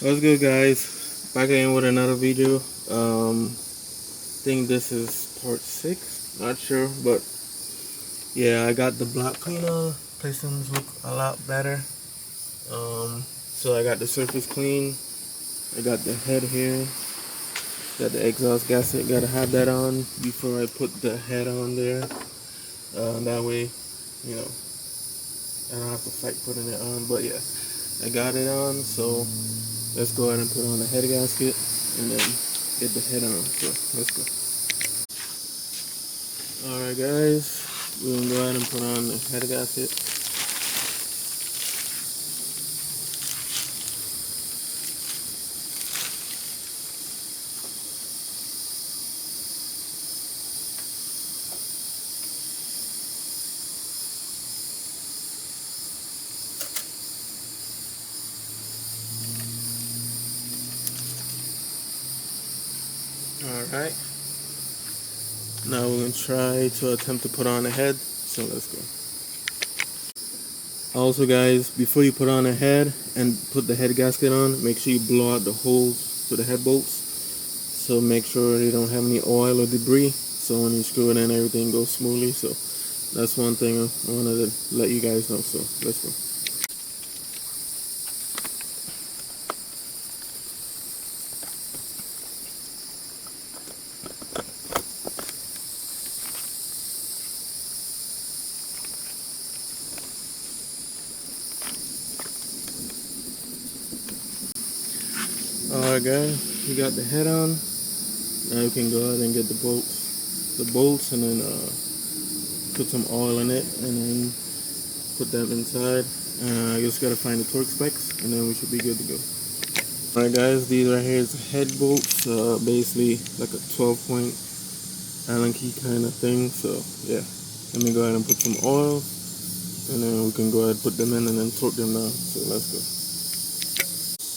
What's good, guys? Back again with another video. Think this is part 6. Not sure, but yeah, I got the block cleaner. Pistons look a lot better. So I got the surface clean. I got the head here. Got the exhaust gasket. Gotta have that on before I put the head on there. That way, you know, I don't have to fight putting it on. But yeah, I got it on. So let's go ahead and put on the head gasket and then get the head on. So let's go. Alright guys, we're gonna go ahead and put on the head gasket. Alright. Now we're gonna try to attempt to put on the head. So let's go. Also guys, before you put on the head and put the head gasket on, make sure you blow out the holes to the head bolts. So make sure they don't have any oil or debris. So when you screw it in, everything goes smoothly. So that's one thing I wanted to let you guys know. So let's go. Alright guys, we got the head on. Now you can go ahead and get the bolts, and then put some oil in it, and then put them inside. I just gotta find the torque specs, and then we should be good to go. Alright guys, these right here is head bolts, basically like a 12-point Allen key kind of thing. So yeah, let me go ahead and put some oil, and then we can go ahead and put them in and then torque them down. So let's go.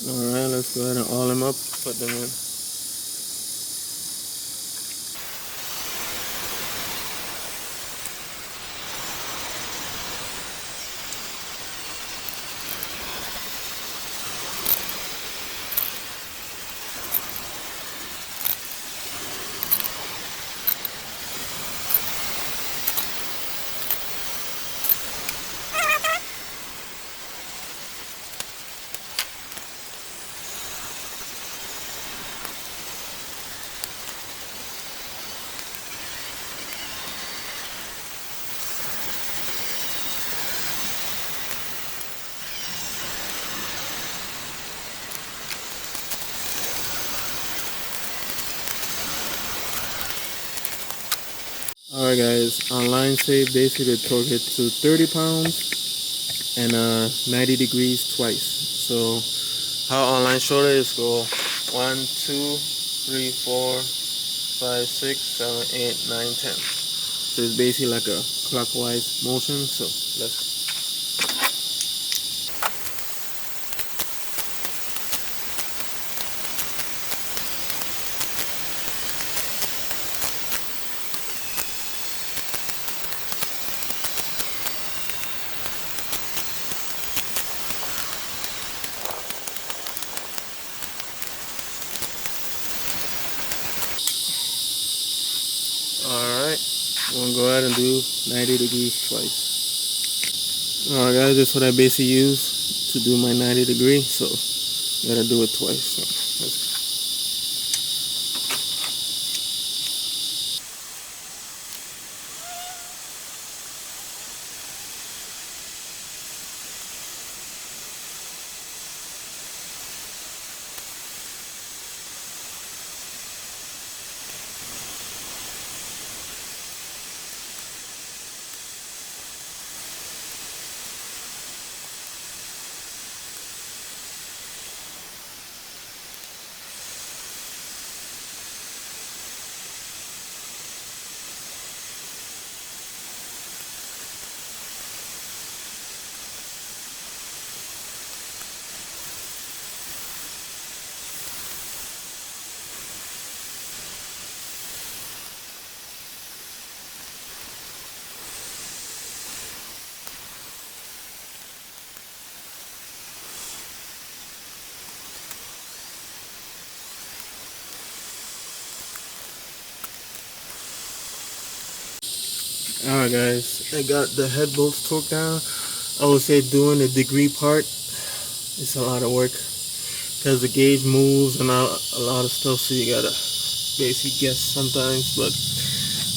Alright, let's go ahead and oil them up, put them in. Alright guys, online say basically torque it to 30 pounds and 90 degrees twice. So how online showed it is go 1, 2, 3, 4, 5, 6, 7, 8, 9, 10. So it's basically like a clockwise motion. So let's. Alright, we're gonna go ahead and do 90 degrees twice. Alright guys, this is what I basically use to do my 90 degree. So gotta do it twice. So let's. Alright guys, I got the head bolts torqued down. I would say doing the degree part, it's a lot of work because the gauge moves and a lot of stuff, so you gotta basically guess sometimes. But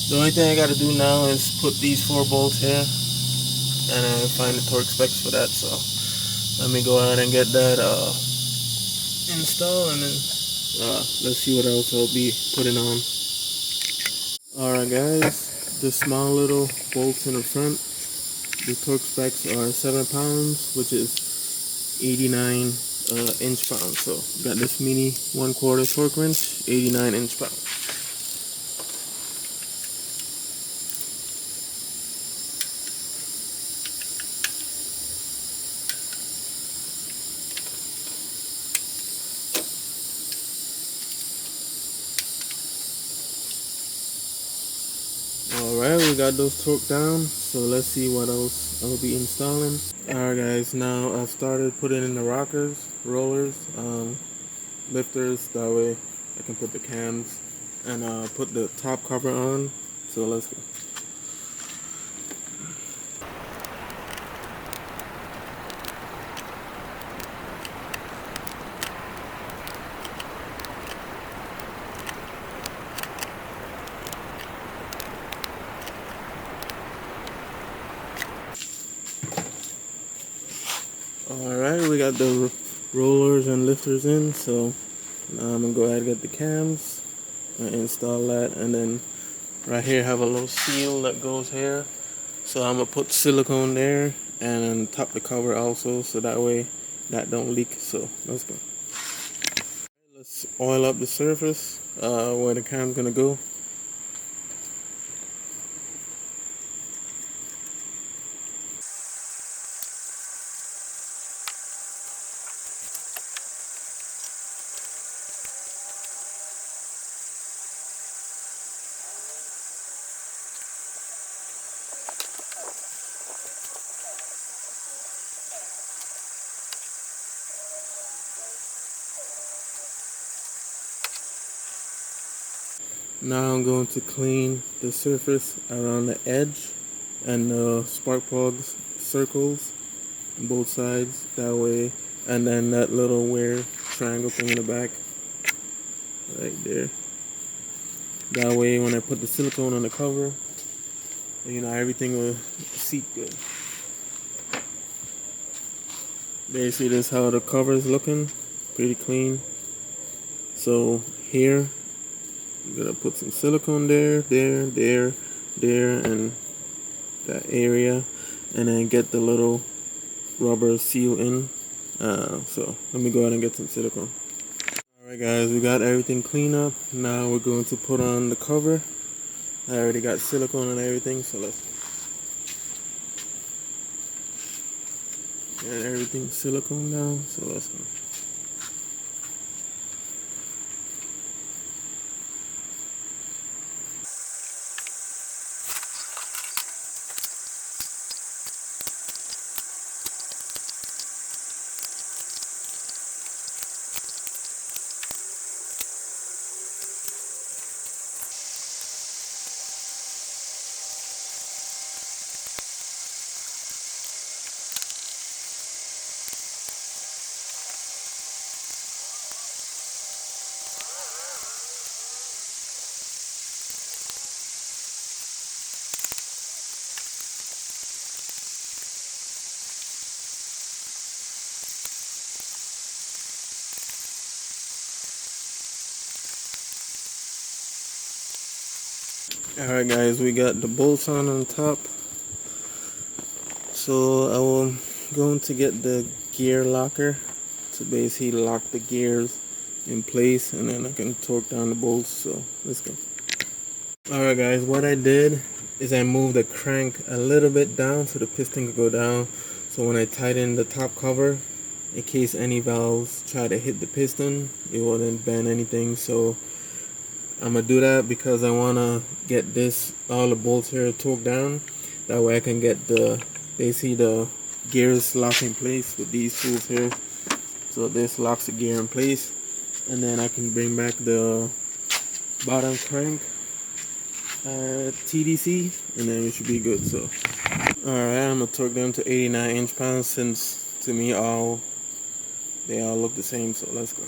the only thing I gotta do now is put these 4 bolts here and I find the torque specs for that. So let me go ahead and get that installed, and then let's see what else I'll be putting on. Alright guys, the small little bolts in the front, the torque specs are 7 pounds, which is 89 inch pounds. So got this mini 1/4 torque wrench, 89 inch pounds. Alright, we got those torqued down, so let's see what else I'll be installing. Alright guys, now I've started putting in the rockers, rollers, lifters, that way I can put the cams and put the top cover on. So let's go. Alright, we got the rollers and lifters in, so now I'm gonna go ahead and get the cams and install that, and then right here have a little seal that goes here, so I'm gonna put silicone there and top the cover also, so that way that don't leak. So let's go. Let's oil up the surface where the cam's gonna go. Now I'm going to clean the surface around the edge and the spark plugs circles on both sides, that way, and then that little weird triangle thing in the back right there. That way when I put the silicone on the cover, you know, everything will seat good. Basically this is how the cover is looking, pretty clean. So here you're gonna put some silicone there, and that area, and then get the little rubber seal in. So let me go ahead and get some silicone. Alright guys, we got everything cleaned up. Now we're going to put on the cover. I already got silicone and everything, so let's get everything silicone down. So let's go. Alright guys, we got the bolts on top. So I'm going to get the gear locker to basically lock the gears in place, and then I can torque down the bolts. So let's go. Alright guys, what I did is I moved the crank a little bit down so the piston could go down. So when I tighten the top cover, in case any valves try to hit the piston, it wouldn't bend anything. So I'm gonna do that because I wanna get all the bolts here torqued down. That way I can get basically the gears locked in place with these tools here. So this locks the gear in place, and then I can bring back the bottom crank TDC, and then we should be good. So alright, I'm gonna torque them to 89 inch-pounds since to me they all look the same, so let's go.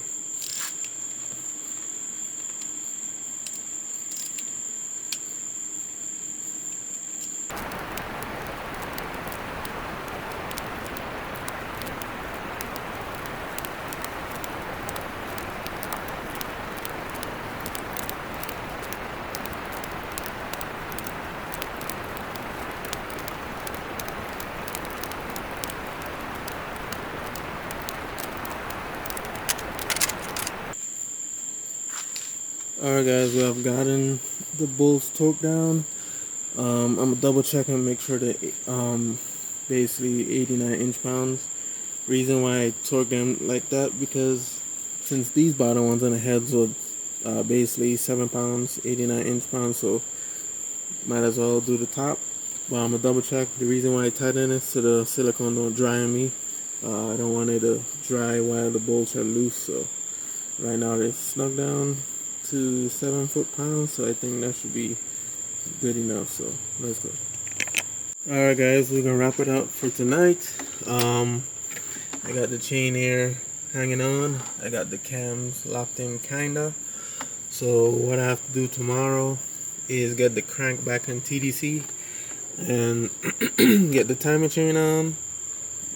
Alright guys, we have gotten the bolts torqued down. I'm gonna double check and make sure that basically 89 inch-pounds. Reason why I torque them like that, because since these bottom ones on the heads were basically 7 pounds, 89 inch-pounds, so might as well do the top. But I'm gonna double check. The reason why I tighten it so the silicone don't dry on me. I don't want it to dry while the bolts are loose, so right now they're snug down to 7 foot-pounds, so I think that should be good enough. So let's go. Alright guys, we're gonna wrap it up for tonight. I got the chain here hanging on. I got the cams locked in kinda. So what I have to do tomorrow is get the crank back in TDC and get the timing chain on,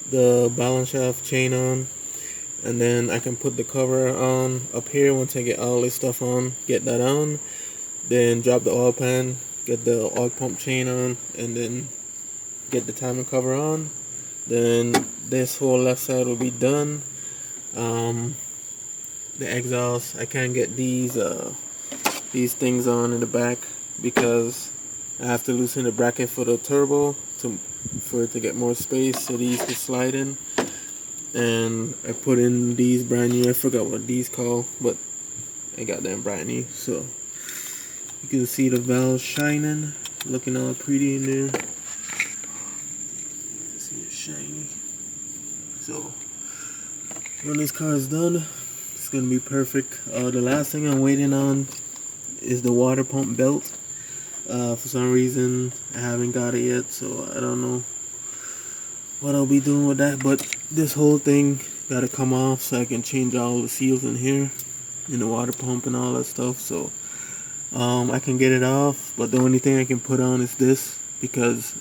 the balance shaft chain on, and then I can put the cover on up here once I get all this stuff on, get that on, then drop the oil pan, get the oil pump chain on, and then get the timing cover on. Then this whole left side will be done. The exhaust, I can't get these things on in the back because I have to loosen the bracket for the turbo for it to get more space so these can slide in. And I put in these brand new, I forgot what these called, but I got them brand new. So you can see the valves shining, looking all pretty in there. See it shiny. So when this car is done, it's gonna be perfect. The last thing I'm waiting on is the water pump belt. For some reason I haven't got it yet, so I don't know what I'll be doing with that, but this whole thing gotta come off so I can change all the seals in here, in the water pump and all that stuff. So I can get it off, but the only thing I can put on is this, because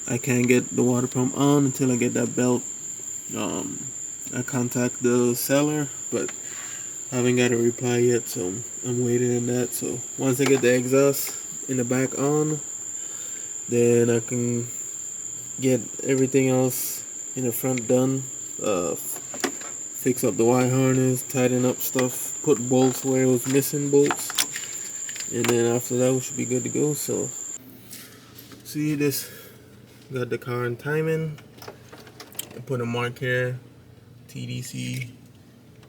I can't get the water pump on until I get that belt. I contact the seller, but I haven't got a reply yet, so I'm waiting on that. So once I get the exhaust in the back on, then I can get everything else in the front done, fix up the wire harness, tighten up stuff, put bolts where it was missing bolts, and then after that we should be good to go. So see, this got the car in timing. I put a mark here, TDC.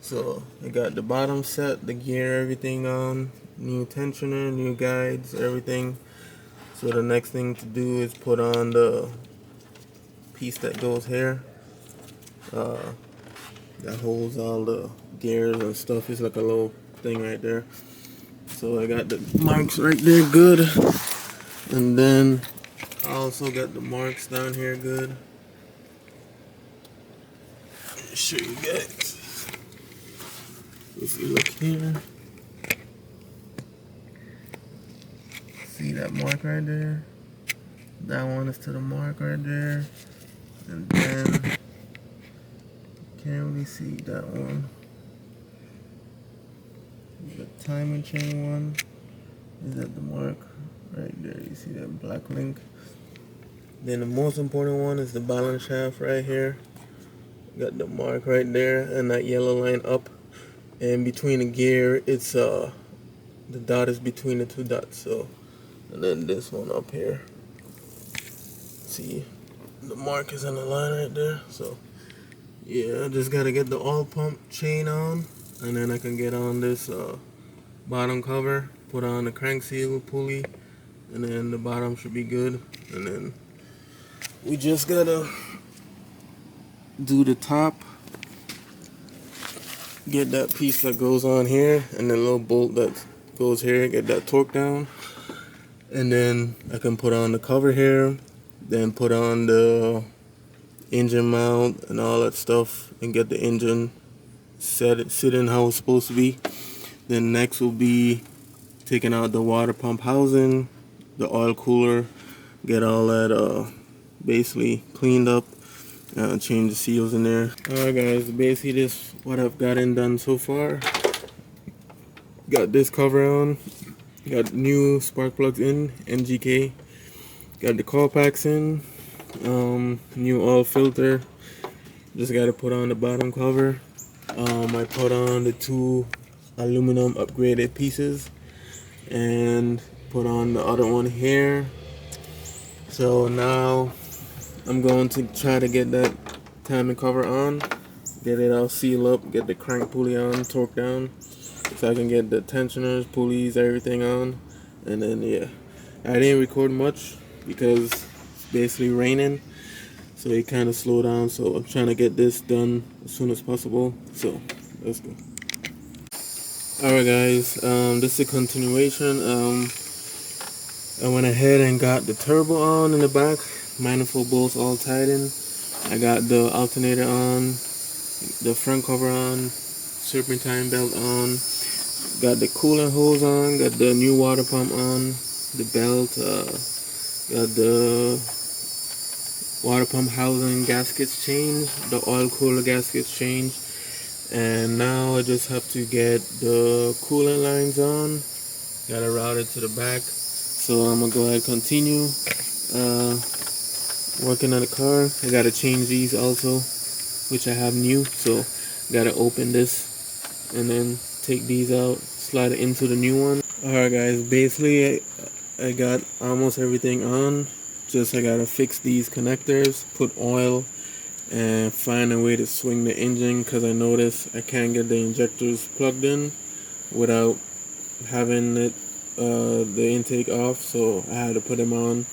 So I got the bottom set, the gear, everything on, new tensioner, new guides, everything. So the next thing to do is put on the piece that goes here, that holds all the gears and stuff. It's like a little thing right there. So I got the marks right there good, and then I also got the marks down here good. Let me show you guys. If you look here, see that mark right there? That one is to the mark right there. And then, can't really see that one. The timing chain one is at the mark right there. You see that black link? Then the most important one is the balance shaft right here. Got the mark right there and that yellow line up. And between the gear, it's the dot is between the two dots. So, and then this one up here. See, the mark is on the line right there. So yeah, I just gotta get the oil pump chain on, and then I can get on this bottom cover, put on the crank seal pulley, and then the bottom should be good. And then we just gotta do the top, get that piece that goes on here, and the little bolt that goes here, get that torque down, And then I can put on the cover here, then put on the engine mount and all that stuff and get the engine sitting how it's supposed to be. Then next will be taking out the water pump housing, the oil cooler, get all that basically cleaned up, change the seals in there. Alright guys, basically this what I've gotten done so far. Got this cover on, got new spark plugs in, NGK, got the coil packs in, new oil filter, just got to put on the bottom cover. I put on the 2 aluminum upgraded pieces and put on the other one here. So now I'm going to try to get that timing cover on, get it all sealed up, get the crank pulley on, torque down, so I can get the tensioners, pulleys, everything on. And then yeah, I didn't record much because it's basically raining, so it kind of slowed down. So I'm trying to get this done as soon as possible. So let's go. Alright guys, this is a continuation. I went ahead and got the turbo on in the back, manifold bolts all tied in. I got the alternator on, the front cover on, serpentine belt on, got the coolant hose on, got the new water pump on, the belt, got the water pump housing gaskets changed, the oil cooler gaskets changed, and now I just have to get the coolant lines on. Gotta route it to the back. So I'm gonna go ahead and continue working on the car. I gotta change these also, which I have new. So gotta open this and then take these out, slide it into the new one. Alright guys, basically I got almost everything on. Just I gotta fix these connectors, put oil, and find a way to swing the engine, because I noticed I can't get the injectors plugged in without having it the intake off, so I had to put them on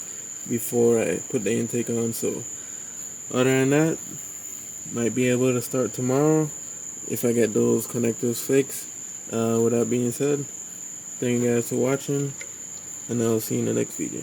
before I put the intake on. So other than that, might be able to start tomorrow if I get those connectors fixed. With that being said, thank you guys for watching, and I'll see you in the next video.